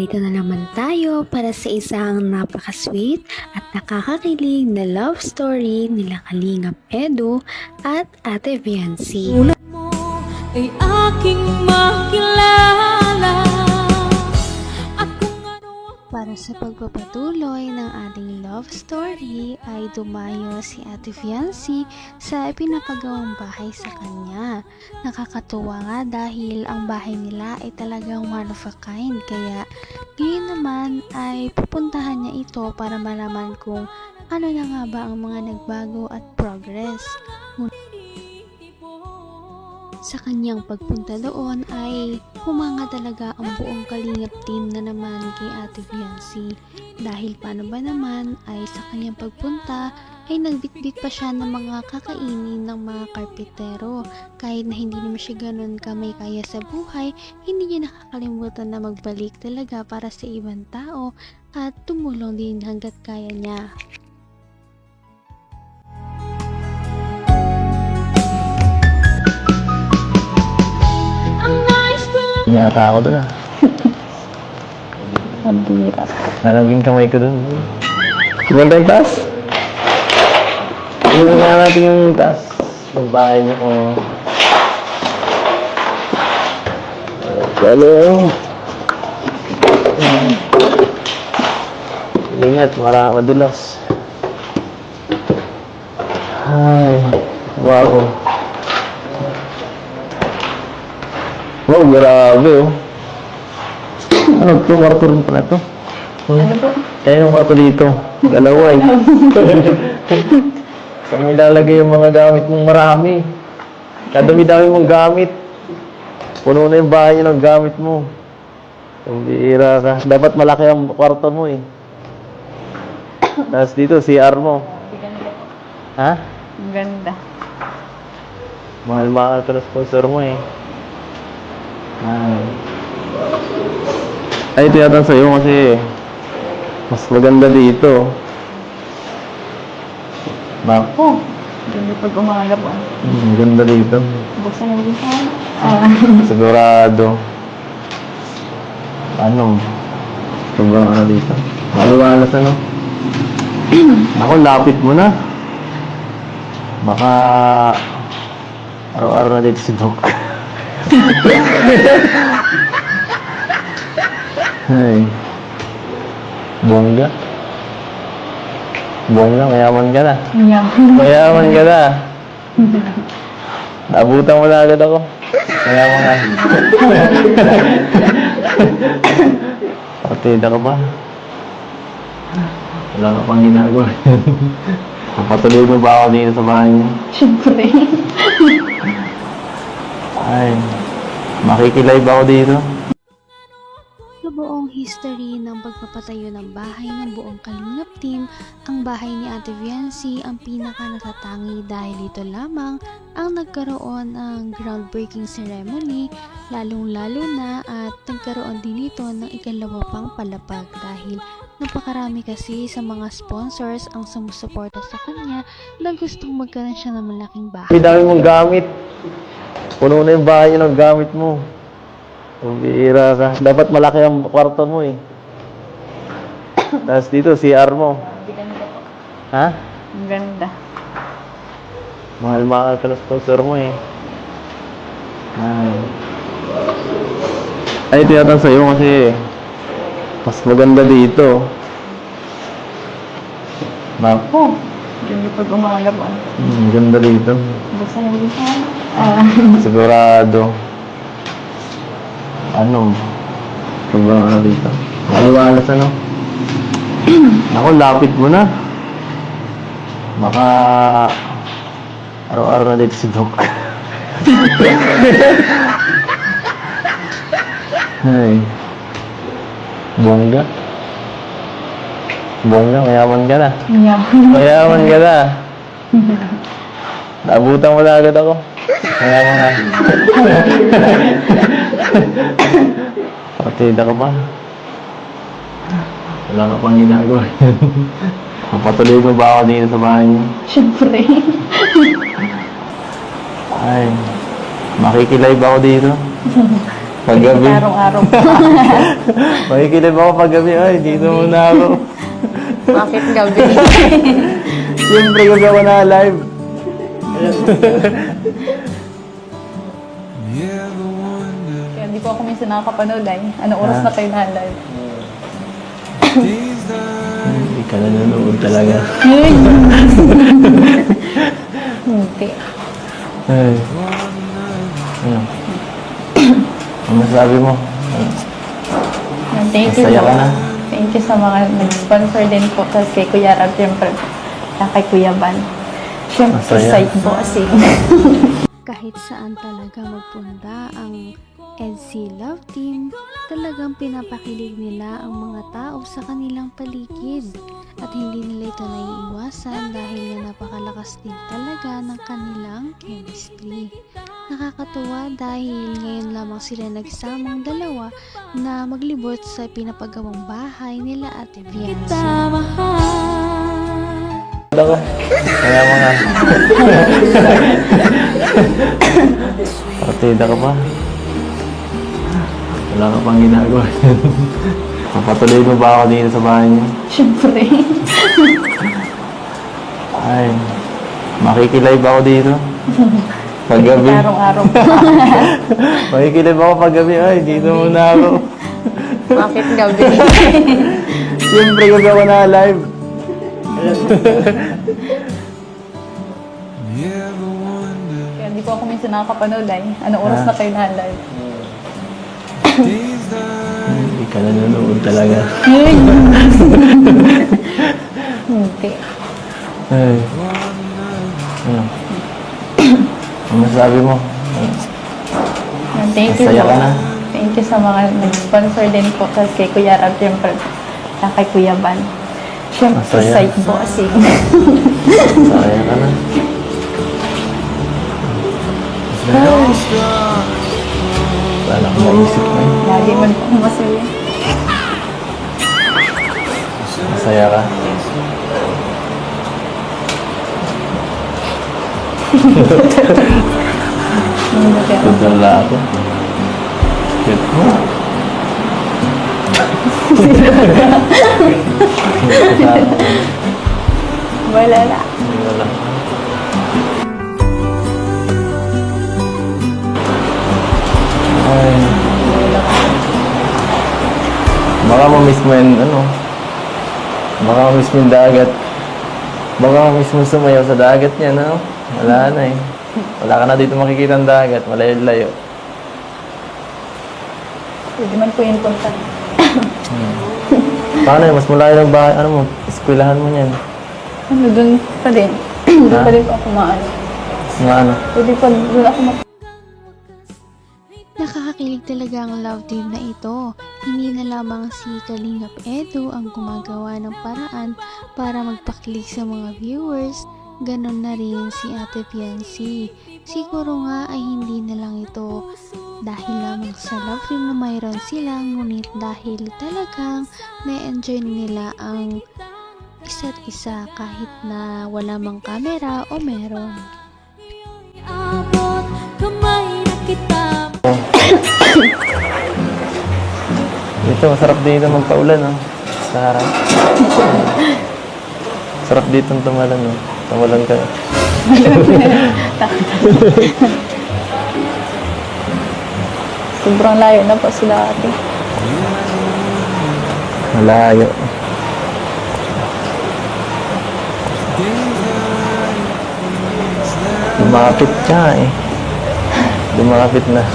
Narito na naman tayo para sa isang napaka-sweet at nakakakilig na love story nila Kalingap Edu at Ate Viancy. Tulad mo ay aking makilala at kung ano Para sa pagpapatuloy ng ating love story ay dumayo si Ate Viancy sa pinapagawang bahay sa kanya. Nakakatuwa nga dahil ang bahay nila ay talagang one of a kind, kaya ngayon naman ay pupuntahan niya ito para malaman kung ano na nga ba ang mga nagbago at progress. Sa kanyang pagpunta doon ay humanga talaga ang buong Kalingap team na naman kay Ate Viancy. Dahil paano ba naman ay sa kanyang pagpunta ay nagbitbit pa siya ng mga kakainin ng mga karpetero. Kahit na hindi naman siya ganun kamay kaya sa buhay, hindi niya nakakalimutan na magbalik talaga para sa ibang tao at tumulong din hanggat kaya niya. Yata ako doon ah. Ang bira. Nalaging kamay ko doon. Sino tayong taas? Sino nga natin yung taas? Yung bahay niyo ko. Hello. Ingat, madulas. Ay, wow. Wow, grabe oh. Ano to? Kwarto rin pala to. Ano po? Kaya yung kwarto dito. Dalawa eh. Saan mo ilalagay yung mga gamit mong marami? Kadami-dami mong gamit. Puno na yung bahay ng gamit mo. Ang bihira ka. Dapat malaki ang kwarto mo eh. Tapos dito, CR mo. Ganda. Ha? Ang ganda. Mahal-mahal ka na sponsor mo eh. Ay, tiyatan sa'yo kasi mas maganda dito. Bako. Ganda pag umaga po. Maganda dito. Buksan na buksan. Sigurado. Ano? Sobrang ano dito. Maluwalas ano? Ako, lapit mo na. Baka araw-araw na dito si Doc. Ay. Bongga. Bongga, mayaman ka na. Mayaman ka na. Abutan mo na agad ako. Mayaman ka. Partida ka ba? Wala ka pang ginagawa. Papatuloy mo ba ako dito sa bahay niyo? Siyempre. Ay, makikilive ako dito. Sa buong history ng pagpapatayo ng bahay ng buong Kalingap team, ang bahay ni Ate Viancy ang pinaka natatangi dahil ito lamang ang nagkaroon ng groundbreaking ceremony, lalong-lalo na at nagkaroon din ito ng ikalawa pang palapag dahil napakarami kasi sa mga sponsors ang sumusuporta sa kanya na gustong magkaroon siya ng malaking bahay. Ang dami mong gamit. Puno na yung bahay ng gamit mo. Ang bihira ka. Dapat malaki ang kwarto mo eh. Tapos dito, CR mo. Ganda po. Ha? Ang ganda. Mahal-mahal ka na sponsor mo eh. Ay, tiyatan sa'yo kasi mas maganda dito. Bako. Ganda pag umaga po. Ganda dito. Buksan na buksan. Sigurado. Ano? Sobrang ano dito. Maliwalas ano? Ako, lapit mo na. Baka araw-araw na dito si Doc. Ay. Bongga. Bongga, mayaman ka na. Mayaman ka na. Naabutan mo na agad ako. Mayaman ka. Partida ka ba? Wala ka pang ginagawa. Papatuloy mo ba ako dito sa bahay niyo? Siyempre. Ay, makikilive ako dito. Paggabi. Araw-araw po. Makikilib ako paggabi. Ay, dito muna ako. Bakit gabi? Siyempre, gabi ako na live. Kaya hindi po ako minsan nakakapanood ay. Anong oras na kayo na-live? Hindi ka nanonood talaga. Hindi. Ay. Ano? Ano masabi mo? Thank you Masaya po. ka na? Thank you sa mga nag-sponsor din po kasi kay Kuya Rab, siyempre, kay Kuya Van. Siyempre, Masaya. site po kasi. Kahit saan talaga magpunta ang EDC Love Team, talagang pinapakilig nila ang mga tao sa kanilang paligid. At hindi nila ito naiiwasan dahil nga napakalakas din talaga ng kanilang chemistry. Nakakatuwa dahil ngayon lamang sila nagsamang dalawa na maglibot sa pinapagawang bahay nila Ate Viancy. Mahal. Ako. Kaya mga... Partida ka pa. Wala ka pang ginagawa. Papatuloy mo ba ako dito sa bahay niyo? Siyempre. Ay, makikilive ako dito. Paggabi. Araw-araw po. Makikilive ako paggabi. Ay, dito muna ako. Bakit gabi? Siyempre, gabi ako na live. Kaya hindi po ako minsan nakakapanood ay. Anong oras na kayo na-live? Hindi ka nanonood talaga. Hindi. Ay. Ano? Ano masabi mo? Thank you Masaya po. ka na? Thank you sa mga nag-sponsor din po kasi kay Kuya Rab, siyempre, kay Kuya Van. Siyempre, Masaya. site po kasi. Masaya ka na? Wala akong maisip na yun. Lagi man po akong masaya. Masaya ka? Hindi kaya. Tudala ako. Cute mo. Wala na. Wala. Ay. Baka ma-miss mo yung ano. Baka ma-miss mo yung dagat. Baka ma-miss mo sumayaw sa dagat niya, no? Wala na eh. Wala ka na dito makikita ang dagat. Malayo-layo. Pwede man po yun punta. Paano yun? Mas malayo ng bahay. Ano mo? Eskwelahan mo niyan. Ano, dun pa din. Doon pa din po ako maano. Nga ano? Pwede pa doon ako Nakakakilig talaga ang love team na ito. Hindi na lamang si Kalingap Edu ang gumagawa ng paraan para magpakilig sa mga viewers, ganon na rin si Ate Viancy. Siguro nga ay hindi na lang ito dahil lamang sa love team na mayroon sila, ngunit dahil talagang na-enjoy nila ang isa't isa kahit na wala mang camera o meron. Abot kamay na kita. Dito, masarap dito magpaulan, no? Sa harap. Sarap dito ang tumalan, no? Tumalan ka. sobrang layo na po sila ate. Malayo. Lumapit ka, eh. Lumapit na.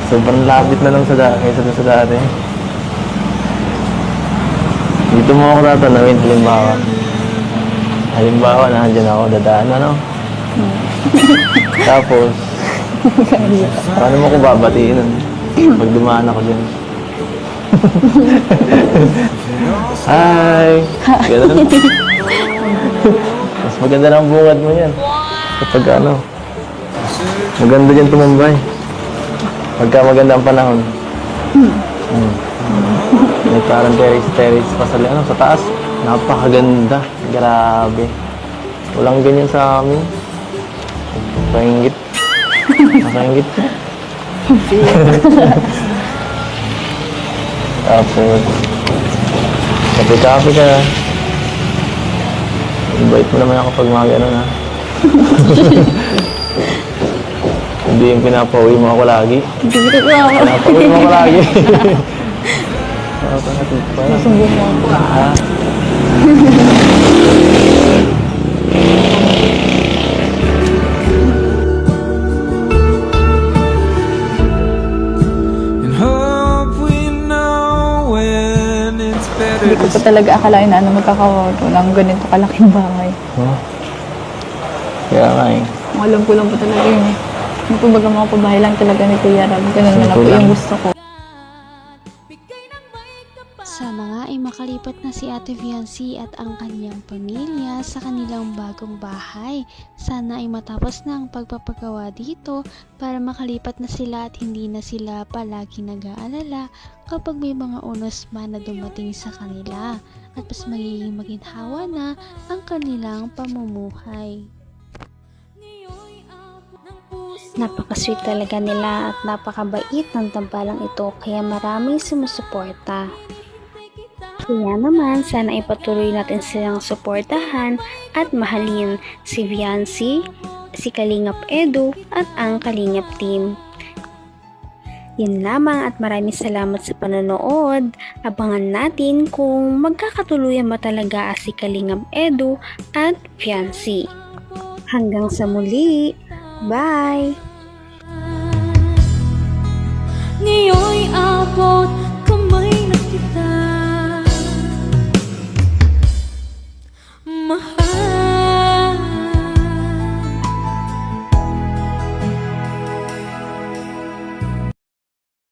Sobrang lapit na lang sa kaysa doon sa dati. Dito mo ako tatanawin, halimbawa. Halimbawa, nandiyan ako, dadaan, ano? Tapos, paano mo ko babatiin nun? Pag dumaan ako dyan. Hi! Ganun. Mas maganda ng bungad mo yan. Kapag ano, maganda dyan tumambay. Pagka maganda ang panahon. May parang terrace pa sa, ano, sa taas. Napakaganda. Grabe. Walang ganyan sa amin. Nakaingit. Nakaingit ko. Tapos, kape-kape ka. Invite mo naman ako pag mga gano'n, ha? Hindi yung pinapauwi mo ako lagi. Hindi ko ako. Pinapauwi mo ako lagi. Parang Sumbong mo ako. ha? And hope we know when it's better Hindi ko to pa talaga akalain na magkakawato ng ganito kalaking bahay. Huh? Kaya nga eh. Ang alam ko lang po talaga yun. Yung kumbaga mga pabahay lang talaga ni Kuya Rab. Ganun na lang po Simple lang. yung gusto ko. Bigay ng may kapal. Sana nga ay makalipat na si Ate Viancy at ang kanyang pamilya sa kanilang bagong bahay. Sana ay matapos na ang pagpapagawa dito para makalipat na sila at hindi na sila palagi nag-aalala kapag may mga unos man na dumating sa kanila at mas magiging maginhawa na ang kanilang pamumuhay. Ngayon'y abot ng puso. Napaka-sweet talaga nila at napakabait ng tambalang ito kaya maraming sumusuporta. Kaya naman, sana ipatuloy natin silang suportahan at mahalin si Viancy, si Kalingap Edu at ang Kalingap team. Yan lamang at maraming salamat sa panonood. Abangan natin kung magkakatuluyan ba talaga si Kalingap Edu at Viancy. Hanggang sa muli. Bye! Ngayon'y abot